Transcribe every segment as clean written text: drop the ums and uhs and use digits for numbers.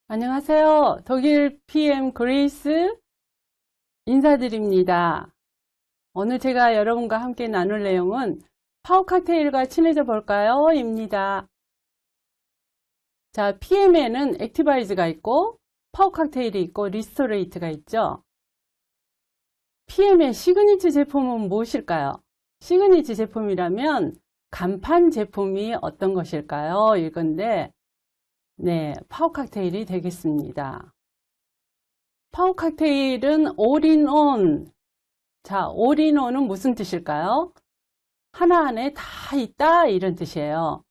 안녕하세요. 독일 PM 그레이스 인사드립니다. 오늘 제가 여러분과 함께 나눌 내용은 파워 칵테일과 친해져 볼까요? 입니다. 자, PM에는 액티바이즈가 있고 파워 칵테일이 있고 리스토레이트가 있죠. PM의 시그니처 제품은 무엇일까요? 시그니처 제품이라면 간판 제품이 어떤 것일까요? 이건데 네, 파워 칵테일이 되겠습니다. 파워 칵테일은 올인원. 자, 올인원은 무슨 뜻일까요? 하나 안에 다 있다 이런 뜻이에요.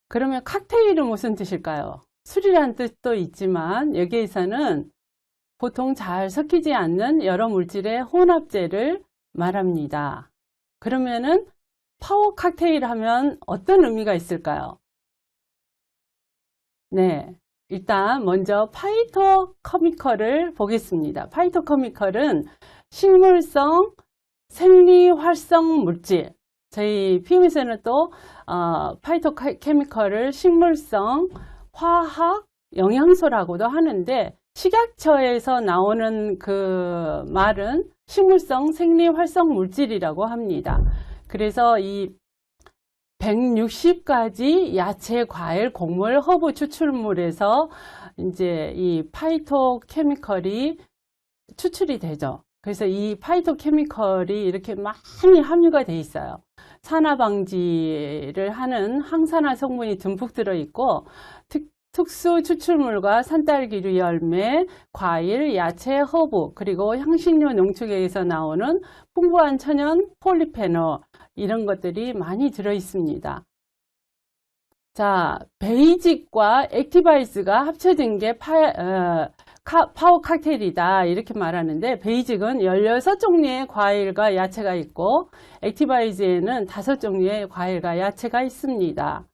그러면 칵테일은 무슨 뜻일까요? 술이란 뜻도 있지만 여기에서는 보통 잘 섞이지 않는 여러 물질의 혼합제를 말합니다. 그러면은 파워 칵테일 하면 어떤 의미가 있을까요? 네, 일단 먼저 파이토케미컬을 보겠습니다. 파이토케미컬은 식물성 생리활성 물질. 저희 PM에서는 또 파이토케미컬을 식물성 화학 영양소라고도 하는데 식약처에서 나오는 그 말은 식물성 생리활성 물질이라고 합니다. 그래서 이 160가지 야채, 과일, 곡물, 허브 추출물에서 이제 이 파이토케미컬이 추출이 되죠. 그래서 이 파이토케미컬이 이렇게 많이 함유가 돼 있어요. 산화 방지를 하는 항산화 성분이 듬뿍 들어 있고 특수 추출물과 산딸기류 열매, 과일, 야채, 허브, 그리고 향신료 농축액에서 나오는 풍부한 천연 폴리페놀 이런 것들이 많이 들어 있습니다. 자, 베이직과 액티바이즈가 합쳐진 게 파워 칵테일이다 이렇게 말하는데 베이직은 16종류의 과일과 야채가 있고 액티바이즈에는 5종류의 과일과 야채가 있습니다.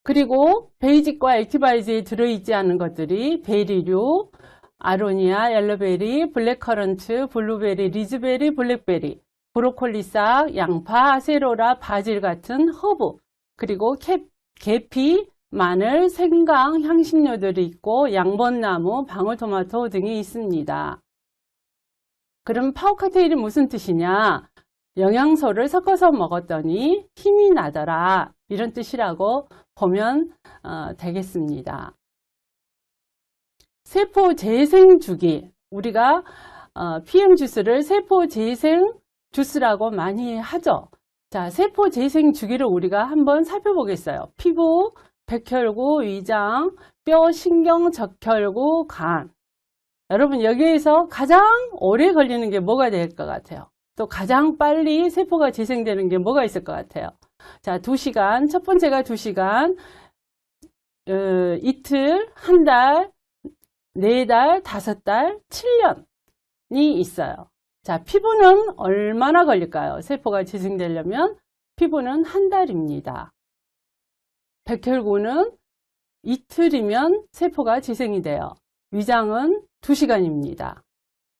그리고 베이직과 액티바이즈에 들어있지 않은 것들이 베리류, 아로니아, 옐로베리, 블랙커런트, 블루베리, 리즈베리, 블랙베리, 브로콜리 싹, 양파, 아세로라, 바질 같은 허브, 그리고 계피, 마늘, 생강, 향신료들이 있고 양번나무, 방울토마토 등이 있습니다. 그럼 파워 칵테일이 무슨 뜻이냐? 영양소를 섞어서 먹었더니 힘이 나더라 이런 뜻이라고 보면 되겠습니다. 세포 재생 주기, 우리가 PM 주스를 세포 재생 주스라고 많이 하죠. 자, 세포 재생 주기를 우리가 한번 살펴보겠어요. 피부, 백혈구, 위장, 뼈, 신경, 적혈구, 간. 여러분 여기에서 가장 오래 걸리는 게 뭐가 될 것 같아요? 또 가장 빨리 세포가 재생되는 게 뭐가 있을 것 같아요? 자, 2시간, 첫 번째가 2시간, 이틀, 한 달, 4달, 5달, 7년이 있어요. 자, 피부는 얼마나 걸릴까요? 세포가 재생되려면 피부는 한 달입니다. 백혈구는 이틀이면 세포가 재생이 돼요. 위장은 2시간입니다.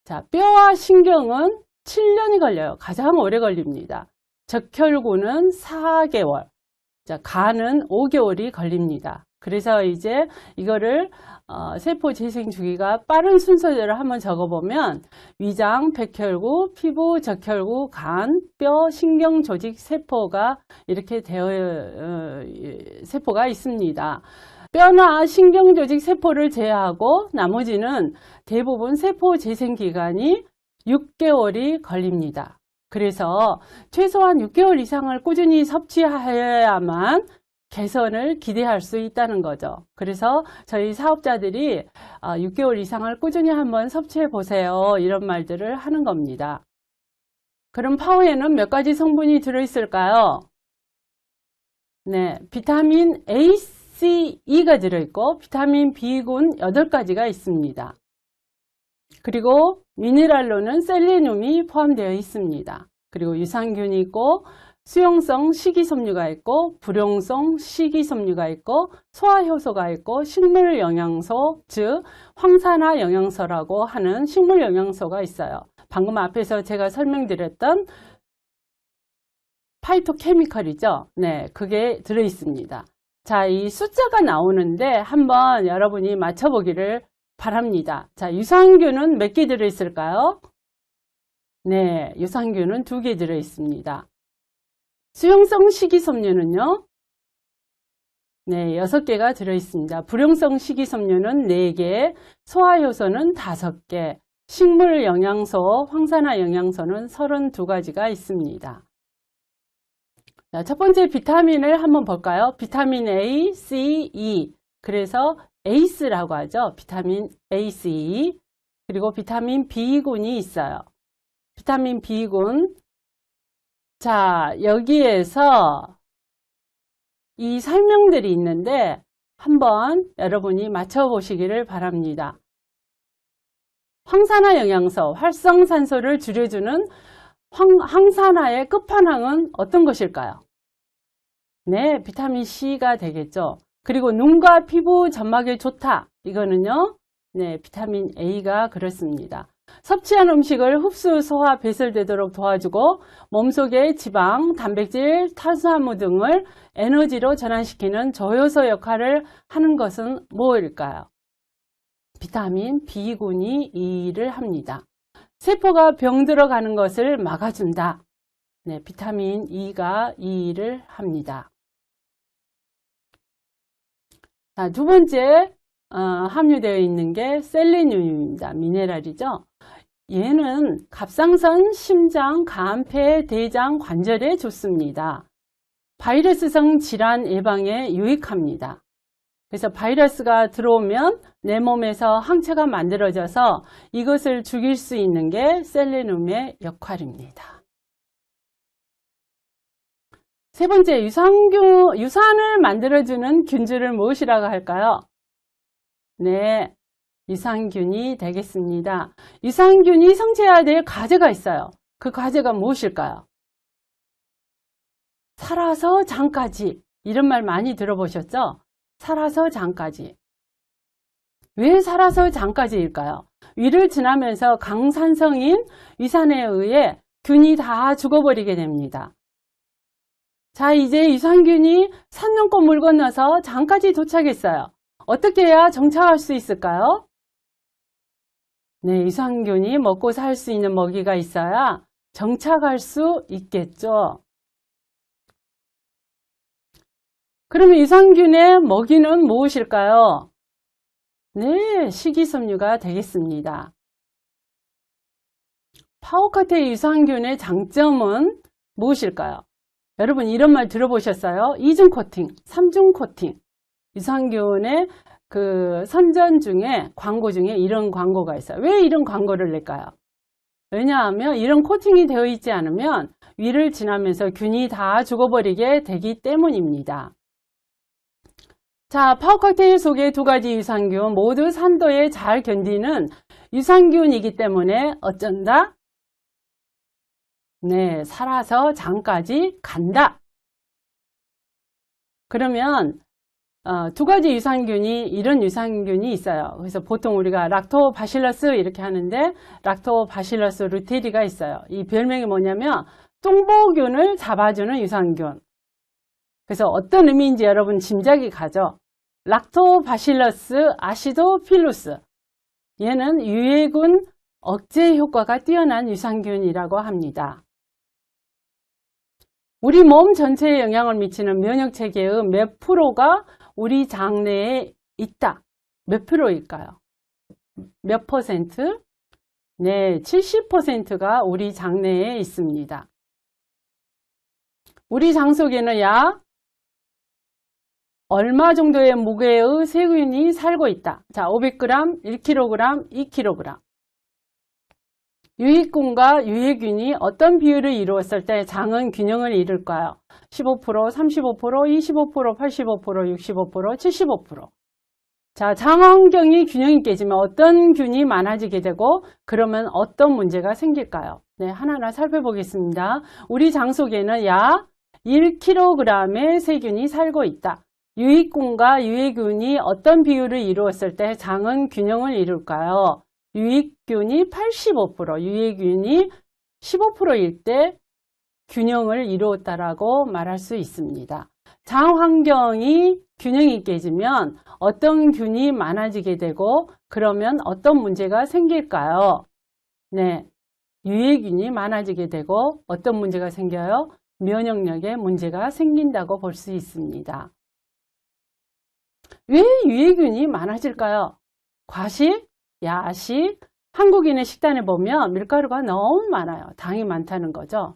자, 뼈와 신경은 7년이 걸려요. 가장 오래 걸립니다. 적혈구는 4개월, 자, 간은 5개월이 걸립니다. 그래서 이제 이거를 세포 재생 주기가 빠른 순서대로 한번 적어보면 위장, 백혈구, 피부, 적혈구, 간, 뼈, 신경 조직 세포가 이렇게 세포가 있습니다. 뼈나 신경 조직 세포를 제외하고 나머지는 대부분 세포 재생 기간이 6개월이 걸립니다. 그래서 최소한 6개월 이상을 꾸준히 섭취해야만 개선을 기대할 수 있다는 거죠. 그래서 저희 사업자들이 6개월 이상을 꾸준히 한번 섭취해 보세요 이런 말들을 하는 겁니다. 그럼 파워에는 몇 가지 성분이 들어있을까요? 네, 비타민 A, C, E가 들어있고 비타민 B군 8가지가 있습니다. 그리고 미네랄로는 셀레늄이 포함되어 있습니다. 그리고 유산균이 있고 수용성 식이섬유가 있고 불용성 식이섬유가 있고 소화효소가 있고 식물 영양소, 즉 황산화 영양소라고 하는 식물 영양소가 있어요. 방금 앞에서 제가 설명드렸던 파이토케미컬이죠. 네, 그게 들어 있습니다. 자, 이 숫자가 나오는데 한번 여러분이 맞춰보기를 바랍니다. 자, 유산균은 몇 개 들어있을까요? 네, 유산균은 2개 들어있습니다. 수용성 식이섬유는요? 네, 6개가 들어있습니다. 불용성 식이섬유는 4개, 소화효소는 5개, 식물 영양소, 황산화 영양소는 32가지가 있습니다. 자, 첫 번째 비타민을 한번 볼까요? 비타민 A, C, E. 그래서 ACE라고 하죠. 비타민 A, C, E. 그리고 비타민 B군이 있어요. 비타민 B군. 자, 여기에서 이 설명들이 있는데 한번 여러분이 맞춰보시기를 바랍니다. 황산화 영양소, 활성산소를 줄여주는 항산화의 끝판왕은 어떤 것일까요? 네, 비타민 C가 되겠죠. 그리고 눈과 피부 점막에 좋다. 이거는요, 네, 비타민 A가 그렇습니다. 섭취한 음식을 흡수, 소화, 배설되도록 도와주고 몸속의 지방, 단백질, 탄수화물 등을 에너지로 전환시키는 조효소 역할을 하는 것은 무엇일까요? 비타민 B군이 이 일을 합니다. 세포가 병들어가는 것을 막아준다. 네, 비타민 E가 이 일을 합니다. 자, 두 번째 함유되어 있는 게 셀레늄입니다. 미네랄이죠. 얘는 갑상선, 심장, 간, 폐, 대장, 관절에 좋습니다. 바이러스성 질환 예방에 유익합니다. 그래서 바이러스가 들어오면 내 몸에서 항체가 만들어져서 이것을 죽일 수 있는 게 셀레늄의 역할입니다. 세 번째, 유산을 만들어주는 균주를 무엇이라고 할까요? 네, 유산균이 되겠습니다. 유산균이 성취해야 될 과제가 있어요. 그 과제가 무엇일까요? 살아서 장까지. 이런 말 많이 들어보셨죠? 살아서 장까지. 왜 살아서 장까지일까요? 위를 지나면서 강산성인 위산에 의해 균이 다 죽어버리게 됩니다. 자, 이제 유산균이 산 넘고 물 건너서 장까지 도착했어요. 어떻게 해야 정착할 수 있을까요? 네, 유산균이 먹고 살 수 있는 먹이가 있어야 정착할 수 있겠죠. 그러면 유산균의 먹이는 무엇일까요? 네, 식이섬유가 되겠습니다. 파워카테의 유산균의 장점은 무엇일까요? 여러분 이런 말 들어보셨어요? 2중 코팅, 3중 코팅. 유산균의 그 선전 중에 광고 중에 이런 광고가 있어요. 왜 이런 광고를 낼까요? 왜냐하면 이런 코팅이 되어 있지 않으면 위를 지나면서 균이 다 죽어버리게 되기 때문입니다. 자, 파워칵테일 속의 2가지 유산균 모두 산도에 잘 견디는 유산균이기 때문에 어쩐다? 네, 살아서 장까지 간다. 그러면 2가지 유산균이 이런 유산균이 있어요. 그래서 보통 우리가 락토바실러스 이렇게 하는데 락토바실러스 루테리가 있어요. 이 별명이 뭐냐면 똥보균을 잡아주는 유산균. 그래서 어떤 의미인지 여러분 짐작이 가죠. 락토바실러스 아시도필루스. 얘는 유해균 억제 효과가 뛰어난 유산균이라고 합니다. 우리 몸 전체에 영향을 미치는 면역체계의 몇 프로가 우리 장내에 있다. 몇 프로일까요? 몇 퍼센트? 네, 70%가 우리 장내에 있습니다. 우리 장 속에는 약 얼마 정도의 무게의 세균이 살고 있다. 자, 500g, 1kg, 2kg. 유익균과 유해균이 어떤 비율을 이루었을 때 장은 균형을 이룰까요? 15%, 35%, 25%, 85%, 65%, 75%. 자, 장 환경이 균형이 깨지면 어떤 균이 많아지게 되고 그러면 어떤 문제가 생길까요? 네, 하나하나 살펴보겠습니다. 우리 장 속에는 약 1kg의 세균이 살고 있다. 유익균과 유해균이 어떤 비율을 이루었을 때 장은 균형을 이룰까요? 유익균이 85%, 유해균이 15%일 때 균형을 이루었다라고 말할 수 있습니다. 장 환경이 균형이 깨지면 어떤 균이 많아지게 되고 그러면 어떤 문제가 생길까요? 네, 유해균이 많아지게 되고 어떤 문제가 생겨요? 면역력에 문제가 생긴다고 볼 수 있습니다. 왜 유해균이 많아질까요? 과식, 야식, 한국인의 식단에 보면 밀가루가 너무 많아요. 당이 많다는 거죠.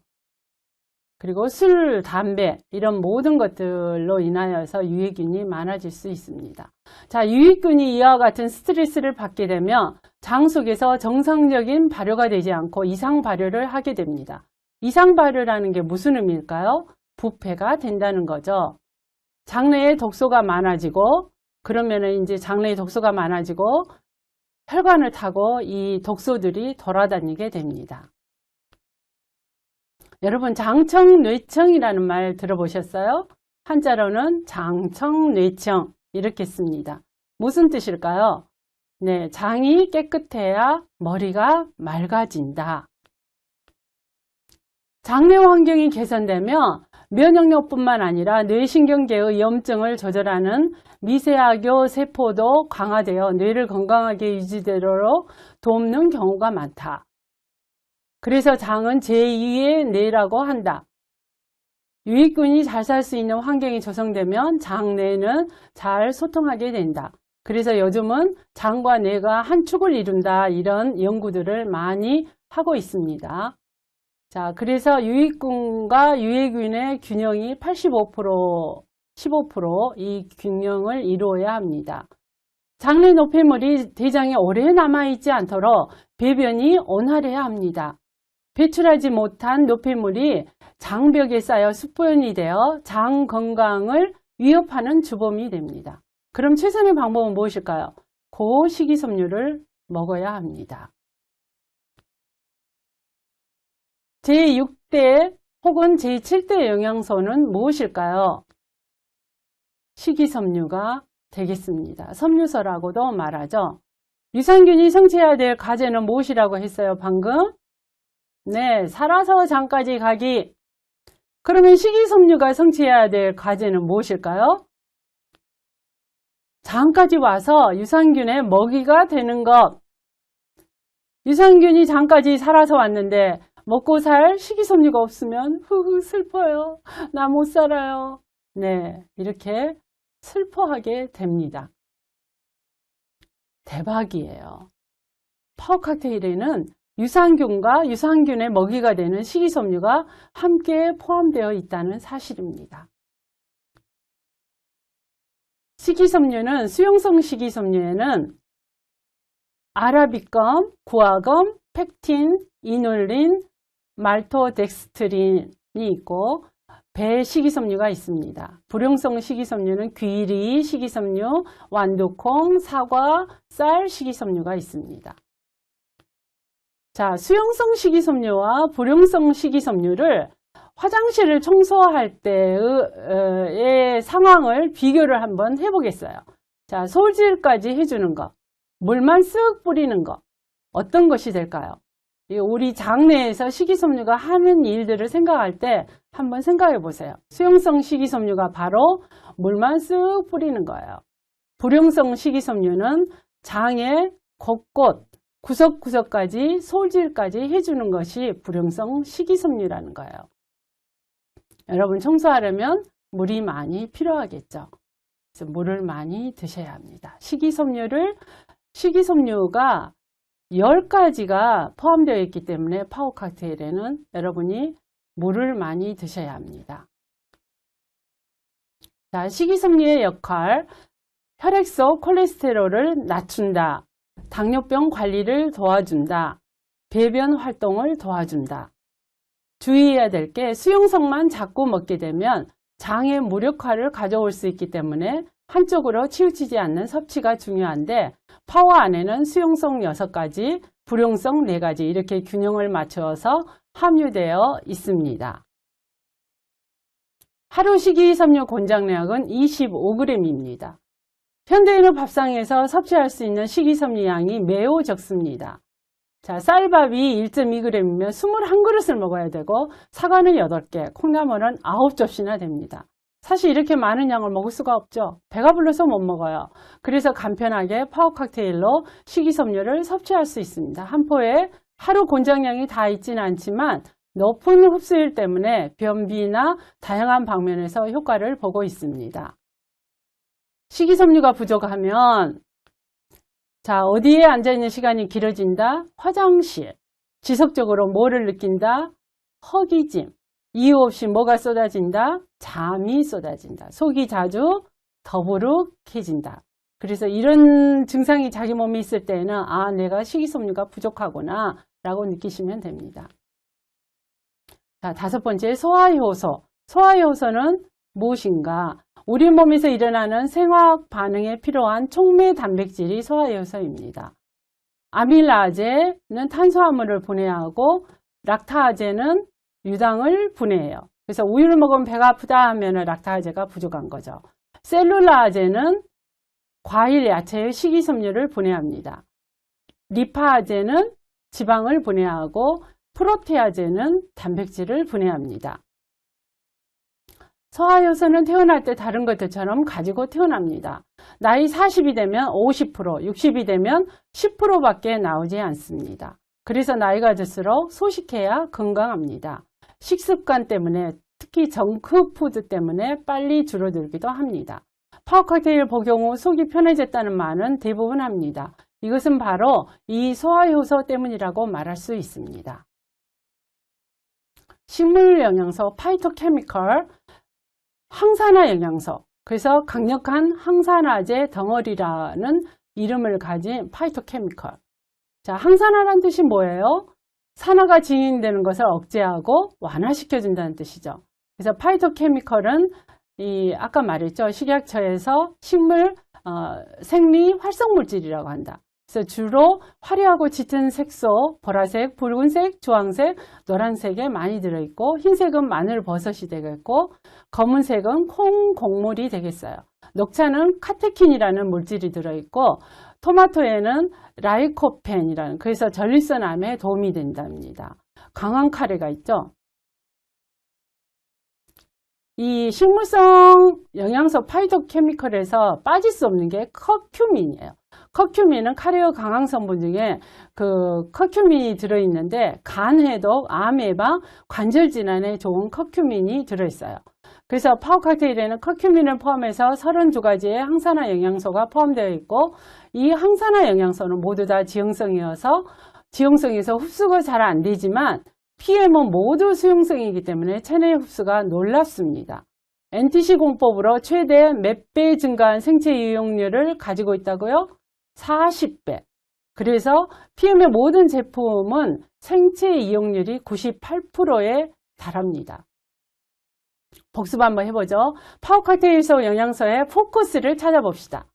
그리고 술, 담배 이런 모든 것들로 인하여서 유해균이 많아질 수 있습니다. 자, 유해균이 이와 같은 스트레스를 받게 되면 장 속에서 정상적인 발효가 되지 않고 이상 발효를 하게 됩니다. 이상 발효라는 게 무슨 의미일까요? 부패가 된다는 거죠. 장내에 독소가 많아지고 그러면은 이제 장내에 독소가 많아지고 혈관을 타고 이 독소들이 돌아다니게 됩니다. 여러분 장청뇌청이라는 말 들어보셨어요? 한자로는 장청뇌청 이렇게 씁니다. 무슨 뜻일까요? 네, 장이 깨끗해야 머리가 맑아진다. 장내 환경이 개선되면 면역력뿐만 아니라 뇌신경계의 염증을 조절하는 미세하교 세포도 강화되어 뇌를 건강하게 유지되도록 돕는 경우가 많다. 그래서 장은 제2의 뇌라고 한다. 유익균이 잘 살 수 있는 환경이 조성되면 장 뇌는 잘 소통하게 된다. 그래서 요즘은 장과 뇌가 한 축을 이룬다 이런 연구들을 많이 하고 있습니다. 자, 그래서 유익균과 유해균의 균형이 85%, 15% 이 균형을 이루어야 합니다. 장내 노폐물이 대장에 오래 남아있지 않도록 배변이 온활해야 합니다. 배출하지 못한 노폐물이 장벽에 쌓여 습변이 되어 장 건강을 위협하는 주범이 됩니다. 그럼 최선의 방법은 무엇일까요? 고식이섬유를 먹어야 합니다. 제6대 혹은 제7대 영양소는 무엇일까요? 식이섬유가 되겠습니다. 섬유소라고도 말하죠. 유산균이 성취해야 될 과제는 무엇이라고 했어요, 방금? 네, 살아서 장까지 가기. 그러면 식이섬유가 성취해야 될 과제는 무엇일까요? 장까지 와서 유산균의 먹이가 되는 것. 유산균이 장까지 살아서 왔는데 먹고 살 식이섬유가 없으면 후후 슬퍼요. 나 못 살아요. 네, 이렇게 슬퍼하게 됩니다. 대박이에요. 파워 칵테일에는 유산균과 유산균의 먹이가 되는 식이섬유가 함께 포함되어 있다는 사실입니다. 식이섬유는 수용성 식이섬유에는 아라비검, 구아검, 펙틴, 이눌린, 말토덱스트린이 있고 배 식이섬유가 있습니다. 불용성 식이섬유는 귀리 식이섬유, 완두콩, 사과, 쌀 식이섬유가 있습니다. 자, 수용성 식이섬유와 불용성 식이섬유를 화장실을 청소할 때의 상황을 비교를 한번 해보겠어요. 자, 솔질까지 해주는 거, 물만 쓱 뿌리는 거, 어떤 것이 될까요? 우리 장내에서 식이섬유가 하는 일들을 생각할 때 한번 생각해 보세요. 수용성 식이섬유가 바로 물만 쓱 뿌리는 거예요. 불용성 식이섬유는 장의 곳곳, 구석구석까지 솔질까지 해주는 것이 불용성 식이섬유라는 거예요. 여러분 청소하려면 물이 많이 필요하겠죠. 그래서 물을 많이 드셔야 합니다. 식이섬유가 10가지가 포함되어 있기 때문에 파워 칵테일에는 여러분이 물을 많이 드셔야 합니다. 자, 식이섬유의 역할, 혈액 속 콜레스테롤을 낮춘다. 당뇨병 관리를 도와준다. 배변 활동을 도와준다. 주의해야 될 게 수용성만 자꾸 먹게 되면 장의 무력화를 가져올 수 있기 때문에 한쪽으로 치우치지 않는 섭취가 중요한데 파워 안에는 수용성 6가지, 불용성 4가지 이렇게 균형을 맞춰서 함유되어 있습니다. 하루 식이섬유 권장량은 25g입니다. 현대인의 밥상에서 섭취할 수 있는 식이섬유 양이 매우 적습니다. 자, 쌀밥이 1.2g이면 21그릇을 먹어야 되고 사과는 8개, 콩나물은 9접시나 됩니다. 사실 이렇게 많은 양을 먹을 수가 없죠. 배가 불러서 못 먹어요. 그래서 간편하게 파워 칵테일로 식이섬유를 섭취할 수 있습니다. 한 포에 하루 권장량이 다 있지는 않지만 높은 흡수율 때문에 변비나 다양한 방면에서 효과를 보고 있습니다. 식이섬유가 부족하면 자, 어디에 앉아있는 시간이 길어진다? 화장실. 지속적으로 뭐를 느낀다? 허기짐. 이유 없이 뭐가 쏟아진다? 잠이 쏟아진다. 속이 자주 더부룩해진다. 그래서 이런 증상이 자기 몸에 있을 때는 아, 내가 식이섬유가 부족하구나 라고 느끼시면 됩니다. 자, 다섯 번째, 소화효소. 소화효소는 무엇인가? 우리 몸에서 일어나는 생화학 반응에 필요한 촉매 단백질이 소화효소입니다. 아밀라제는 탄수화물을 분해하고 락타아제는 유당을 분해해요. 그래서 우유를 먹으면 배가 아프다 하면 락타아제가 부족한 거죠. 셀룰라아제는 과일, 야채의 식이섬유를 분해합니다. 리파아제는 지방을 분해하고 프로테아제는 단백질을 분해합니다. 소화효소는 태어날 때 다른 것들처럼 가지고 태어납니다. 나이 40이 되면 50%, 60이 되면 10%밖에 나오지 않습니다. 그래서 나이가 들수록 소식해야 건강합니다. 식습관 때문에 특히 정크푸드 때문에 빨리 줄어들기도 합니다. 파워 칵테일 복용 후 속이 편해졌다는 말은 대부분 합니다. 이것은 바로 이 소화효소 때문이라고 말할 수 있습니다. 식물 영양소, 파이토케미컬, 항산화 영양소, 그래서 강력한 항산화제 덩어리라는 이름을 가진 파이토케미컬. 자, 항산화란 뜻이 뭐예요? 산화가 진행되는 것을 억제하고 완화시켜준다는 뜻이죠. 그래서 파이토케미컬은 아까 말했죠. 식약처에서 식물 생리 활성물질이라고 한다. 그래서 주로 화려하고 짙은 색소, 보라색, 붉은색, 주황색, 노란색에 많이 들어있고 흰색은 마늘 버섯이 되겠고 검은색은 콩 곡물이 되겠어요. 녹차는 카테킨이라는 물질이 들어있고 토마토에는 라이코펜이라는 그래서 전립선암에 도움이 된답니다. 강한 카레가 있죠. 이 식물성 영양소 파이토케미컬에서 빠질 수 없는 게 커큐민이에요. 커큐민은 카레의 강한 성분 중에 그 커큐민이 들어있는데 간 해독, 암 예방, 관절 질환에 좋은 커큐민이 들어있어요. 그래서 파워 칵테일에는 커큐민을 포함해서 32가지의 항산화 영양소가 포함되어 있고 이 항산화 영양소는 모두 다 지용성이어서 흡수가 잘 안 되지만 PM은 모두 수용성이기 때문에 체내 흡수가 놀랍습니다. NTC 공법으로 최대 몇 배 증가한 생체 이용률을 가지고 있다고요? 40배. 그래서 PM의 모든 제품은 생체 이용률이 98%에 달합니다. 복습 한번 해보죠. 파워 칵테일에서 영양소의 포커스를 찾아봅시다.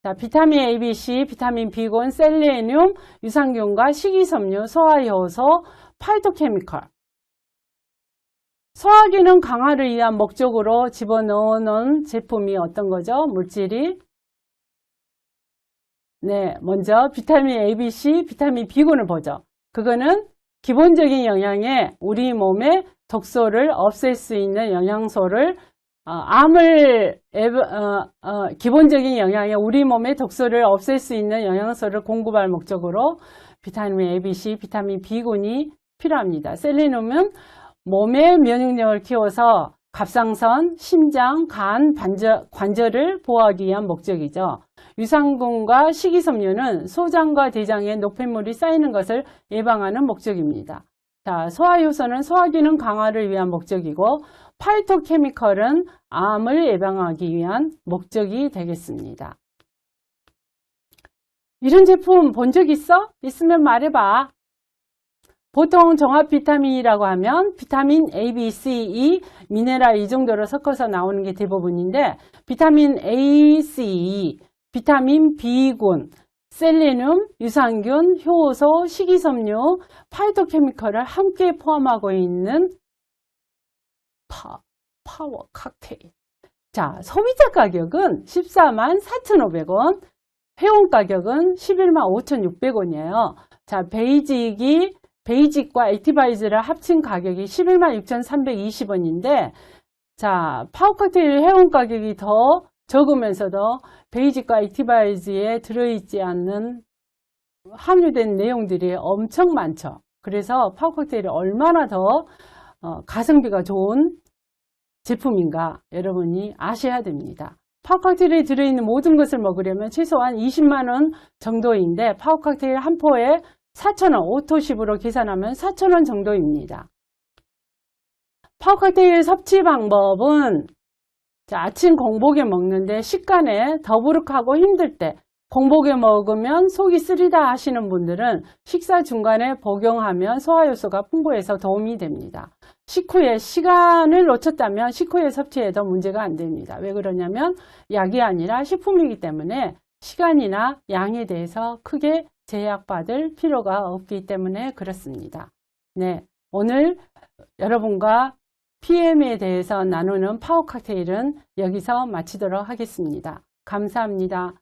자, 비타민 A, B, C, 비타민 B군, 셀레늄, 유산균과 식이섬유, 소화효소, 파이토케미컬. 소화기능 강화를 위한 목적으로 집어넣어 놓은 제품이 어떤 거죠? 물질이? 네, 먼저 비타민 A, B, C, 비타민 B군을 보죠. 그거는 기본적인 영양에 우리 몸의 독소를 없앨 수 있는 영양소를 기본적인 영양에 우리 몸의 독소를 없앨 수 있는 영양소를 공급할 목적으로 비타민 A, B, C, 비타민 B군이 필요합니다. 셀레늄은 몸의 면역력을 키워서 갑상선, 심장, 간, 관절을 보호하기 위한 목적이죠. 유산균과 식이섬유는 소장과 대장에 노폐물이 쌓이는 것을 예방하는 목적입니다. 자, 소화효소는 소화기능 강화를 위한 목적이고 파이토케미컬은 암을 예방하기 위한 목적이 되겠습니다. 이런 제품 본 적 있어? 있으면 말해봐. 보통 종합 비타민이라고 하면 비타민 A, B, C, E, 미네랄 이 정도로 섞어서 나오는 게 대부분인데 비타민 A, C, E, 비타민 B군, 셀레늄, 유산균, 효소, 식이섬유, 파이토케미컬을 함께 포함하고 있는 파워 칵테일. 자, 소비자 가격은 14만 4,500원, 회원 가격은 11만 5,600원이에요. 자, 베이직과 액티바이즈를 합친 가격이 11만 6,320원인데 자, 파워 칵테일 회원 가격이 더 적으면서도 베이직과 액티바이즈에 들어있지 않는 함유된 내용들이 엄청 많죠. 그래서 파워 칵테일이 얼마나 더 가성비가 좋은 제품인가 여러분이 아셔야 됩니다. 파워 칵테일에 들어있는 모든 것을 먹으려면 최소한 20만원 정도인데 파워 칵테일 한 포에 4,000원, 오토십으로 계산하면 4,000원 정도입니다. 파워 칵테일 섭취 방법은 자, 아침 공복에 먹는데 식간에 더부룩하고 힘들 때 공복에 먹으면 속이 쓰리다 하시는 분들은 식사 중간에 복용하면 소화효소가 풍부해서 도움이 됩니다. 식후에 시간을 놓쳤다면 식후에 섭취해도 문제가 안 됩니다. 왜 그러냐면 약이 아니라 식품이기 때문에 시간이나 양에 대해서 크게 제약받을 필요가 없기 때문에 그렇습니다. 네, 오늘 여러분과 PM에 대해서 나누는 파워 칵테일은 여기서 마치도록 하겠습니다. 감사합니다.